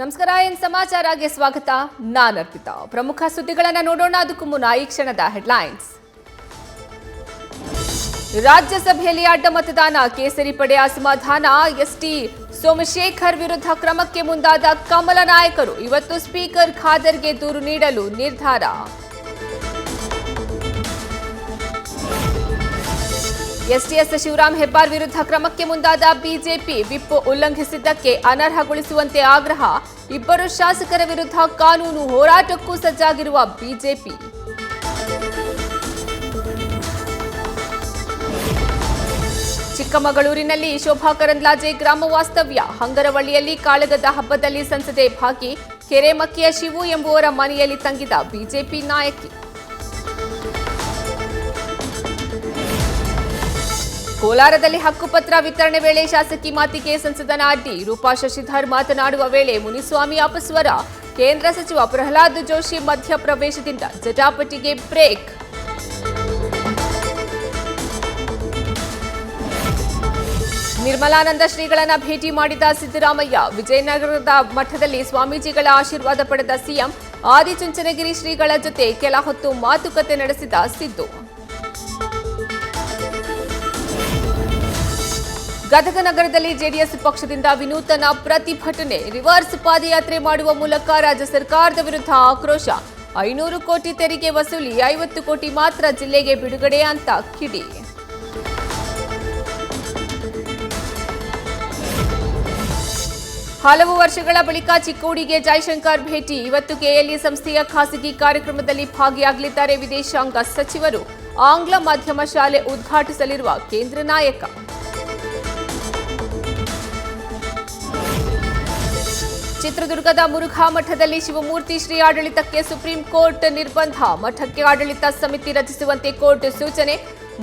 ನಮಸ್ಕಾರ, ಏನ್ ಸಮಾಚಾರಕ್ಕೆ ಸ್ವಾಗತ. ನಾನು ಅರ್ಪಿತಾ. ಪ್ರಮುಖ ಸುದ್ದಿಗಳನ್ನು ನೋಡೋಣ. ಅದಕ್ಕೂ ಮುನ್ನ ಈ ಕ್ಷಣದ ಹೆಡ್ಲೈನ್ಸ್. ರಾಜ್ಯಸಭೆಯಲ್ಲಿ ಅಡ್ಡ ಮತದಾನ, ಕೇಸರಿ ಪಡೆ ಅಸಮಾಧಾನ, ಎಸ್ಟಿ ಸೋಮಶೇಖರ್ ವಿರುದ್ಧ ಕ್ರಮಕ್ಕೆ ಮುಂದಾದ ಕಮಲ ನಾಯಕರು. ಇವತ್ತು ಸ್ಪೀಕರ್ ಖಾದರ್ಗೆ ದೂರು ನೀಡಲು ನಿರ್ಧಾರ. ಎಸ್ಟಿಎಸ್ ಶಿವರಾಮ್ ಹೆಬ್ಬಾರ್ ವಿರುದ್ಧ ಕ್ರಮಕ್ಕೆ ಮುಂದಾದ ಬಿಜೆಪಿ. ವಿಪ್ ಉಲ್ಲಂಘಿಸಿದ್ದಕ್ಕೆ ಅನರ್ಹಗೊಳಿಸುವಂತೆ ಆಗ್ರಹ. ಇಬ್ಬರು ಶಾಸಕರ ವಿರುದ್ಧ ಕಾನೂನು ಹೋರಾಟಕ್ಕೂ ಸಜ್ಜಾಗಿರುವ ಬಿಜೆಪಿ. ಚಿಕ್ಕಮಗಳೂರಿನಲ್ಲಿ ಶೋಭಾ ಕರಂದ್ಲಾಜೆ ಗ್ರಾಮ ವಾಸ್ತವ್ಯ. ಹಂಗರವಳ್ಳಿಯಲ್ಲಿ ಕಾಳಗದ ಹಬ್ಬದಲ್ಲಿ ಸಂಸದೆ ಭಾಗಿ. ಕೆರೆಮಕ್ಕಿಯ ಶಿವು ಎಂಬುವರ ಮನೆಯಲ್ಲಿ ತಂಗಿದ ಬಿಜೆಪಿ ನಾಯಕಿ. ಕೋಲಾರದಲ್ಲಿ ಹಕ್ಕುಪತ್ರ ವಿತರಣೆ ವೇಳೆ ಶಾಸಕಿ ಮಾತಿಗೆ ಸಂಸದನ ಅಡ್ಡಿ. ರೂಪಾ ಶಶಿಧರ್ ಮಾತನಾಡುವ ವೇಳೆ ಮುನಿಸ್ವಾಮಿ ಅಪಸ್ವರ. ಕೇಂದ್ರ ಸಚಿವ ಪ್ರಹ್ಲಾದ್ ಜೋಶಿ ಮಧ್ಯಪ್ರವೇಶದಿಂದ ಜಟಾಪಟಿಗೆ ಬ್ರೇಕ್. ನಿರ್ಮಲಾನಂದ ಶ್ರೀಗಳನ್ನ ಭೇಟಿ ಮಾಡಿದ ಸಿದ್ದರಾಮಯ್ಯ. ವಿಜಯನಗರದ ಮಠದಲ್ಲಿ ಸ್ವಾಮೀಜಿಗಳ ಆಶೀರ್ವಾದ ಪಡೆದ ಸಿಎಂ. ಆದಿಚುಂಚನಗಿರಿ ಶ್ರೀಗಳ ಜೊತೆ ಕೆಲ ಹೊತ್ತು ಮಾತುಕತೆ ನಡೆಸಿದ ಸಿದ್ದು. ಗದಗ ನಗರದಲ್ಲಿ ಜೆಡಿಎಸ್ ಪಕ್ಷದಿಂದ ವಿನೂತನ ಪ್ರತಿಭಟನೆ. ರಿವರ್ಸ್ ಪಾದಯಾತ್ರೆ ಮಾಡುವ ಮೂಲಕ ರಾಜ್ಯ ಸರ್ಕಾರದ ವಿರುದ್ಧ ಆಕ್ರೋಶ. 500 ಕೋಟಿ ತೆರಿಗೆ ವಸೂಲಿ, 50 ಕೋಟಿ ಮಾತ್ರ ಜಿಲ್ಲೆಗೆ ಬಿಡುಗಡೆ ಅಂತ ಕಿಡಿ. ಹಲವು ವರ್ಷಗಳ ಬಳಿಕ ಚಿಕ್ಕೋಡಿಗೆ ಜೈಶಂಕರ್ ಭೇಟಿ. ಇವತ್ತು ಕೆಎಲ್ಇ ಸಂಸ್ಥೆಯ ಖಾಸಗಿ ಕಾರ್ಯಕ್ರಮದಲ್ಲಿ ಭಾಗಿಯಾಗಲಿದ್ದಾರೆ ವಿದೇಶಾಂಗ ಸಚಿವರು. ಆಂಗ್ಲ ಮಾಧ್ಯಮ ಶಾಲೆ ಉದ್ಘಾಟಿಸಲಿರುವ ಕೇಂದ್ರ ನಾಯಕ. ಚಿತ್ರದುರ್ಗದ ಮುರುಘಾ ಮಠದಲ್ಲಿ ಶಿವಮೂರ್ತಿ ಶ್ರೀ ಆಡಳಿತಕ್ಕೆ ಸುಪ್ರೀಂ ಕೋರ್ಟ್ ನಿರ್ಬಂಧ. ಮಠಕ್ಕೆ ಆಡಳಿತ ಸಮಿತಿ ರಚಿಸುವಂತೆ ಕೋರ್ಟ್ ಸೂಚನೆ.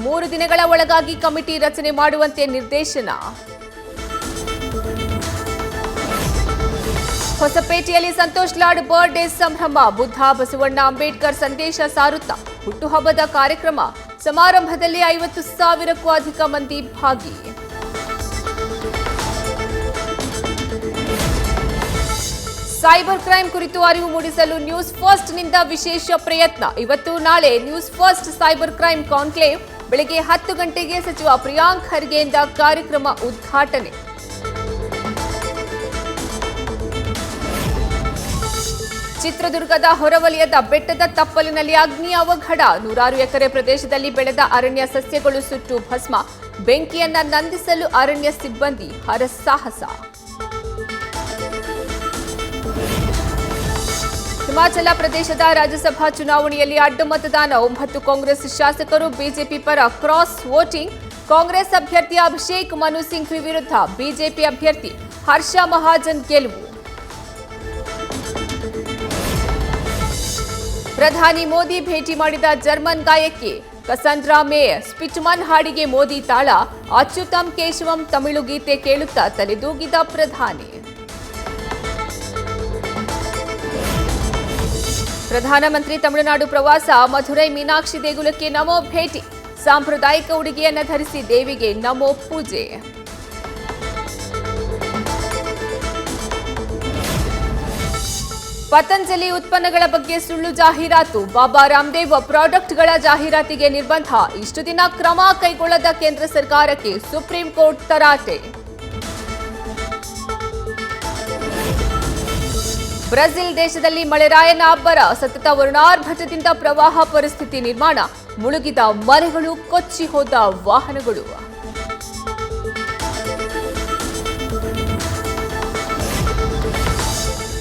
3 ದಿನಗಳ ಒಳಗಾಗಿ ಕಮಿಟಿ ರಚನೆ ಮಾಡುವಂತೆ ನಿರ್ದೇಶನ. ಹೊಸಪೇಟೆಯಲ್ಲಿ ಸಂತೋಷ್ ಲಾಡ್ ಬರ್ತ್ಡೇ ಸಂಭ್ರಮ. ಬುದ್ಧ, ಬಸವಣ್ಣ, ಅಂಬೇಡ್ಕರ್ ಸಂದೇಶ ಸಾರುತ್ತಾ ಹುಟ್ಟುಹಬ್ಬದ ಕಾರ್ಯಕ್ರಮ. ಸಮಾರಂಭದಲ್ಲಿ 50,000ಕ್ಕೂ ಅಧಿಕ ಮಂದಿ ಭಾಗಿ. ಸೈಬರ್ ಕ್ರೈಂ ಕುರಿತು ಅರಿವು ಮೂಡಿಸಲು ನ್ಯೂಸ್ ಫಸ್ಟ್ನಿಂದ ವಿಶೇಷ ಪ್ರಯತ್ನ. ಇವತ್ತು ನಾಳೆ news first cyber crime conclave. ಬೆಳಗ್ಗೆ 10 ಗಂಟೆಗೆ ಸಚಿವ ಪ್ರಿಯಾಂಕ್ ಖರ್ಗೆಯಿಂದ ಕಾರ್ಯಕ್ರಮ ಉದ್ಘಾಟನೆ. ಚಿತ್ರದುರ್ಗದ ಹೊರವಲಯದ ಬೆಟ್ಟದ ತಪ್ಪಲಿನಲ್ಲಿ ಅಗ್ನಿ ಅವಘಡ. 100 ಎಕರೆ ಪ್ರದೇಶದಲ್ಲಿ ಬೆಳೆದ ಅರಣ್ಯ ಸಸ್ಯಗಳು ಸುಟ್ಟು ಭಸ್ಮ. ಬೆಂಕಿಯನ್ನ ನಂದಿಸಲು ಅರಣ್ಯ ಸಿಬ್ಬಂದಿ ಹರಸಾಹಸ. ಹಿಮಾಚಲ ಪ್ರದೇಶದ ರಾಜ್ಯಸಭಾ ಚುನಾವಣೆಯಲ್ಲಿ ಅಡ್ಡ ಮತದಾನ. 9 ಕಾಂಗ್ರೆಸ್ ಶಾಸಕರು ಬಿಜೆಪಿ ಪರ ಕ್ರಾಸ್ ವೋಟಿಂಗ್. ಕಾಂಗ್ರೆಸ್ ಅಭ್ಯರ್ಥಿ ಅಭಿಷೇಕ್ ಮನು ಸಿಂಘ್ವಿ ವಿರುದ್ಧ ಬಿಜೆಪಿ ಅಭ್ಯರ್ಥಿ ಹರ್ಷ ಮಹಾಜನ್ ಗೆಲುವು. ಪ್ರಧಾನಿ ಮೋದಿ ಭೇಟಿ ಮಾಡಿದ ಜರ್ಮನ್ ಗಾಯಕಿ ಕಸಂಡ್ರಾ ಮೇ. ಸ್ಪಿಟ್ಮನ್ ಹಾಡಿಗೆ ಮೋದಿ ತಾಳ. ಅಚ್ಯುತಂ ಕೇಶವಂ ತಮಿಳು ಗೀತೆ ಕೇಳುತ್ತಾ ತಲೆದೂಗಿದ ಪ್ರಧಾನಿ. ಪ್ರಧಾನಮಂತ್ರಿ ತಮಿಳುನಾಡು ಪ್ರವಾಸ. ಮಧುರೈ ಮೀನಾಕ್ಷಿ ದೇಗುಲಕ್ಕೆ ನಮೋ ಭೇಟಿ. ಸಾಂಪ್ರದಾಯಿಕ ಉಡುಗೆಯನ್ನ ಧರಿಸಿ ದೇವಿಗೆ ನಮೋ ಪೂಜೆ. ಪತಂಜಲಿ ಉತ್ಪನ್ನಗಳ ಬಗ್ಗೆ ಸುಳ್ಳು ಜಾಹೀರಾತು. ಬಾಬಾ ರಾಮದೇವ್ ಪ್ರಾಡಕ್ಟ್ಗಳ ಜಾಹೀರಾತಿಗೆ ನಿರ್ಬಂಧ. ಇಷ್ಟು ದಿನ ಕ್ರಮ ಕೈಗೊಳ್ಳದ ಕೇಂದ್ರ ಸರ್ಕಾರಕ್ಕೆ ಸುಪ್ರೀಂ ಕೋರ್ಟ್ ತರಾಟೆ. ಬ್ರೆಜಿಲ್ ದೇಶದಲ್ಲಿ ಮಳೆರಾಯನ ಅಬ್ಬರ. ಸತತ ವರ್ಣಾರ್ಭಟದಿಂದ ಪ್ರವಾಹ ಪರಿಸ್ಥಿತಿ ನಿರ್ಮಾಣ. ಮುಳುಗಿದ ಮನೆಗಳು, ಕೊಚ್ಚಿ ಹೋದ ವಾಹನಗಳು.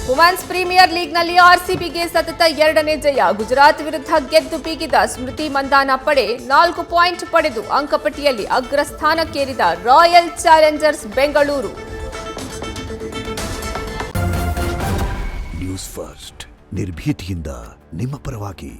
ವುಮೆನ್ಸ್ ಪ್ರೀಮಿಯರ್ ಲೀಗ್ನಲ್ಲಿ ಆರ್ಸಿಬಿಗೆ ಸತತ 2ನೇ ಜಯ. ಗುಜರಾತ್ ವಿರುದ್ಧ ಗೆದ್ದು ಬೀಗಿದ ಸ್ಮೃತಿ ಮಂದಾನ ಪಡೆ 4 ಪಾಯಿಂಟ್ ಪಡೆದು ಅಂಕಪಟ್ಟಿಯಲ್ಲಿ ಅಗ್ರಸ್ಥಾನಕ್ಕೇರಿದ Royal Challengers Bengaluru. News First, ನಿರ್ಭೀತಿಯಿಂದ ನಿಮ್ಮ ಪರವಾಗಿ.